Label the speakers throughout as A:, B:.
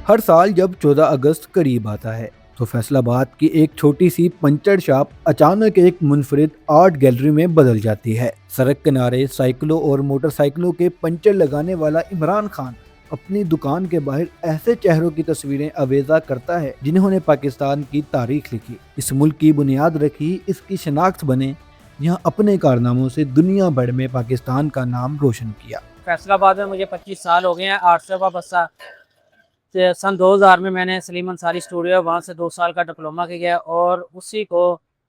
A: ہر سال جب 14 اگست قریب آتا ہے تو فیصل آباد کی ایک چھوٹی سی پنچر شاپ اچانک ایک منفرد آرٹ گیلری میں بدل جاتی ہے۔ سڑک کنارے سائیکلوں اور موٹر سائیکلوں کے پنچر لگانے والا عمران خان اپنی دکان کے باہر ایسے چہروں کی تصویریں آویزاں کرتا ہے جنہوں نے پاکستان کی تاریخ لکھی، اس ملک کی بنیاد رکھی، اس کی شناخت بنے، یہاں اپنے کارناموں سے دنیا بھر میں پاکستان کا نام روشن کیا۔
B: فیصل آباد میں مجھے 25 سال ہو گئے ہیں۔ آرٹ شعبہ بسا سن 2000 میں نے سلیم انصاری اسٹوڈیو وہاں سے 2 سال کا ڈپلومہ کیا اور اسی کو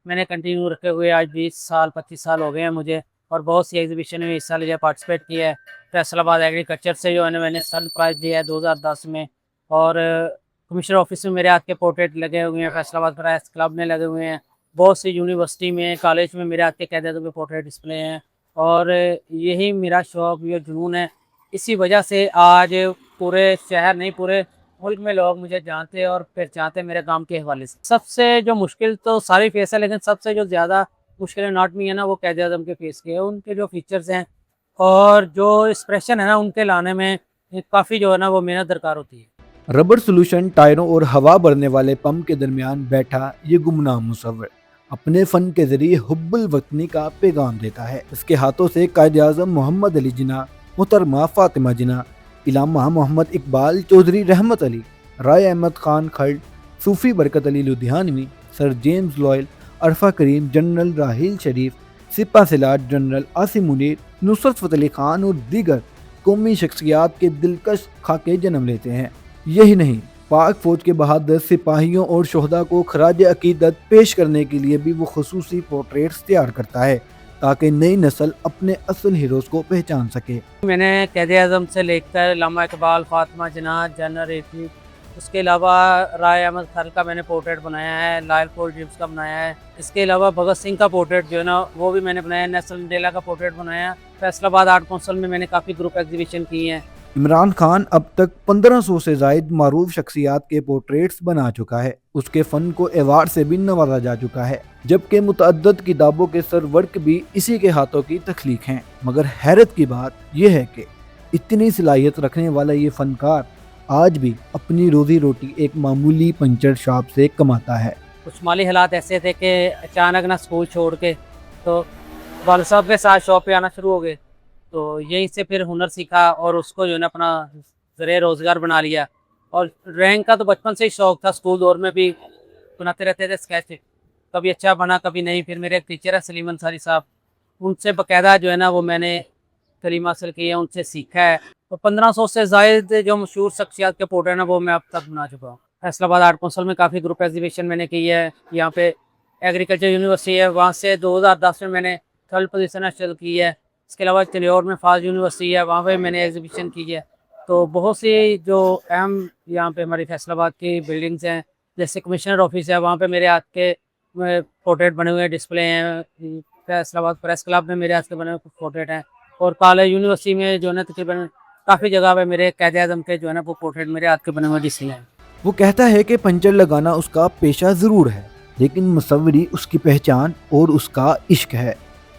B: میں نے کنٹینیو رکھے ہوئے آج 25 سال ہو گئے ہیں مجھے، اور بہت سی ایگزیبیشن میں حصہ لیا، پارٹیسپیٹ کیا ہے۔ فیصل آباد ایگریکلچر سے جو ہے میں نے سن پرائز دیا ہے 2010 میں، اور کمشنر آفس میں میرے ہاتھ کے پورٹریٹ لگے ہوئے ہیں، فیصل آباد پریس کلب میں لگے ہوئے ہیں، بہت سی یونیورسٹی میں کالج میں میرے ہاتھ کے قید اعظم کے پورٹریٹ ڈسپلے ہیں، اور یہی میرا شوق یہ جنون ہے۔ اسی وجہ سے آج پورے شہر نہیں پورے ملک میں لوگ مجھے جانتے ہیں اور پہچانتے ہیں میرے کام کے حوالے سے۔ سب سے جو مشکل تو ساری فیس ہے، لیکن سب سے جو زیادہ مشکل ناٹ می ہے نا، وہ قید اعظم کے فیس کے، ان کے جو فیچرز ہیں اور جو ایکسپریشن ہے نا، ان کے لانے میں کافی جو ہے نا وہ محنت درکار ہوتی ہے۔
A: ربڑ سولوشن ٹائروں اور ہوا بھرنے والے پمپ کے درمیان بیٹھا یہ گمنام مصور اپنے فن کے ذریعے حب الوطنی کا پیغام دیتا ہے۔ اس کے ہاتھوں سے قائد اعظم محمد علی جناح، محترمہ فاطمہ جناح، علامہ محمد اقبال چودھری رحمت علی، رائے احمد خان کھڑ، صوفی برکت علی لدھیانوی، سر جیمز لوئل، عرفہ کریم، جنرل راحیل شریف، سپہ سالار جنرل عاصم منیر، نصرت فتح علی خان اور دیگر قومی شخصیات کے دلکش خاکے جنم لیتے ہیں۔ یہی نہیں، پاک فوج کے بہادر سپاہیوں اور شہداء کو خراج عقیدت پیش کرنے کے لیے بھی وہ خصوصی پورٹریٹس تیار کرتا ہے تاکہ نئی نسل اپنے اصل ہیروز کو پہچان سکے۔
B: میں نے قائد اعظم سے لے کر علامہ اقبال، فاطمہ جناح، جنرل ایٹھی، اس کے علاوہ رائے احمد خان کا میں نے پورٹریٹ بنایا ہے، لائل پول ڈرمز کا بنایا ہے، اس کے علاوہ بھگت سنگھ کا پورٹریٹ جو ہے نا وہ بھی میں نے بنایا ہے، نیلسن منڈیلا کا پورٹریٹ بنایا ہے۔ فیصل آباد آرٹ کونسل میں نے کافی گروپ ایگزیبیشن کی ہیں۔
A: عمران خان اب تک 1500 سے زائد معروف شخصیات کے پورٹریٹس بنا چکا ہے۔ اس کے فن کو ایوارڈ سے بھی نوازا جا چکا ہے، جبکہ متعدد کتابوں کے سر ورک بھی اسی کے ہاتھوں کی تخلیق ہیں۔ مگر حیرت کی بات یہ ہے کہ اتنی صلاحیت رکھنے والا یہ فنکار آج بھی اپنی روزی روٹی ایک معمولی پنچر شاپ سے کماتا ہے۔
B: کچھ مالی حالات ایسے تھے کہ اچانک نہ اسکول چھوڑ کے تو والد صاحب کے ساتھ شاپ پہ آنا شروع ہو گئے، تو یہیں سے پھر ہنر سیکھا اور اس کو جو ہے نا اپنا ذریعہ روزگار بنا لیا۔ اور ڈرائنگ کا تو بچپن سے ہی شوق تھا، اسکول دور میں بھی بناتے رہتے تھے اسکیچ، کبھی اچھا بنا کبھی نہیں۔ پھر میرے ایک ٹیچر ہے سلیم انصاری صاحب، ان سے باقاعدہ جو ہے نا وہ میں نے تعلیم حاصل کی ہے، ان سے سیکھا ہے۔ تو 1500 سے زائد جو مشہور شخصیات کے پورٹریٹ ہیں وہ میں اب تک بنا چکا ہوں۔ فیصل آباد آرٹ کونسل میں کافی گروپ ایگزیبیشن میں نے کی ہے۔ یہاں پہ ایگریکلچر یونیورسٹی ہے، وہاں سے 2010 میں نے 3rd پوزیشن حاصل کی ہے۔ اس کے علاوہ چلیور میں فاض یونیورسٹی ہے، وہاں پہ میں نے ایگزیبیشن کی ہے۔ تو بہت سی جو اہم یہاں پہ ہماری فیصل آباد کی بلڈنگس ہیں، جیسے کمشنر آفس ہے، وہاں پہ میرے ہاتھ کے پورٹریٹ بنے ہوئے ڈسپلے ہیں۔ فیصل آباد پریس کلب میں میرے ہاتھ کے بنے ہوئے پورٹریٹ ہیں، اور کالج یونیورسٹی میں جو ہے نا تقریباً کافی جگہ پہ میرے قائد اعظم کے جو ہے نا وہ پورٹریٹ میرے ہاتھ کے بنے ہوئے ڈسپلے ہیں۔
A: وہ کہتا ہے کہ پنچر لگانا اس کا پیشہ ضرور ہے، لیکن مصوری اس کی پہچان اور اس کا عشق ہے۔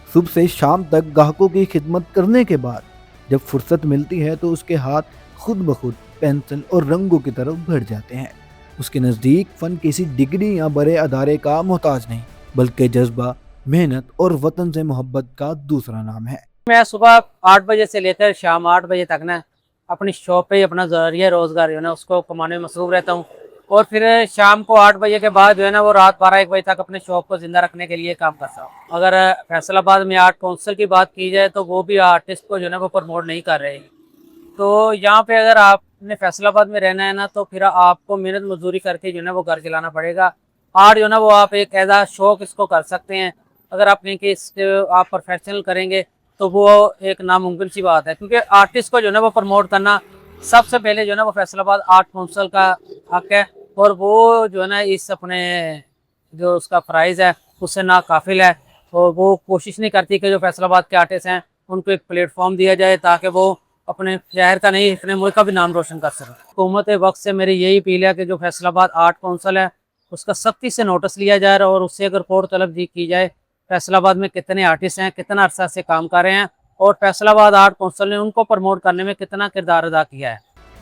A: صبح سے شام تک گاہکوں کی خدمت کرنے کے بعد جب فرصت ملتی ہے تو اس کے ہاتھ خود بخود پینسل اور رنگوں کی طرف بڑھ جاتے ہیں۔ اس کے نزدیک فن کسی ڈگری یا بڑے ادارے کا محتاج نہیں، بلکہ جذبہ، محنت اور وطن سے محبت کا دوسرا نام ہے۔
B: میں صبح 8 بجے سے لے کر شام 8 بجے تک نا اپنی شاپ پہ اپنا ذریعہ روزگار جو ہے نا اس کو کمانے میں مصروف رہتا ہوں، اور پھر شام کو 8 بجے کے بعد جو ہے نا وہ رات 12-1 بجے تک اپنے شاپ کو زندہ رکھنے کے لیے کام کرتا ہوں۔ اگر فیصل آباد میں آرٹ کونسل کی بات کی جائے تو وہ بھی آرٹسٹ کو جو ہے نا وہ پروموٹ نہیں کر رہے، تو یہاں پہ اگر آپ نے فیصل آباد میں رہنا ہے نا تو پھر آپ کو محنت مزدوری کر کے جو ہے نا وہ گھر چلانا پڑے گا۔ آرٹ جو ہے نا وہ آپ ایک ایزا شوق اس کو کر سکتے ہیں، اگر آپ کہیں کہ اس آپ پروفیشنل کریں گے تو وہ ایک ناممکن سی بات ہے، کیونکہ آرٹسٹ کو جو ہے نا وہ پروموٹ کرنا سب سے پہلے جو ہے نا وہ فیصل آباد آرٹ کونسل کا حق ہے، اور وہ جو ہے نا اس اپنے جو اس کا فرائض ہے اس سے ناقافل ہے، اور وہ کوشش نہیں کرتی کہ جو فیصل آباد کے آرٹسٹ ہیں ان کو ایک پلیٹ فارم دیا جائے تاکہ وہ اپنے شہر کا نہیں اپنے ملک کا بھی نام روشن کر سکیں۔ حکومت وقت سے میری یہی اپیل ہے کہ جو فیصل آباد آرٹ کونسل ہے اس کا سختی سے نوٹس لیا جائے اور اس سے اگر رپورٹ طلب کی جائے فیصل آباد میں کتنے آرٹسٹ ہیں، کتنا عرصہ سے کام کر رہے ہیں، اور فیصل آباد آرٹ کونسل نے ان کو پروموٹ کرنے میں کتنا کردار ادا کیا ہے۔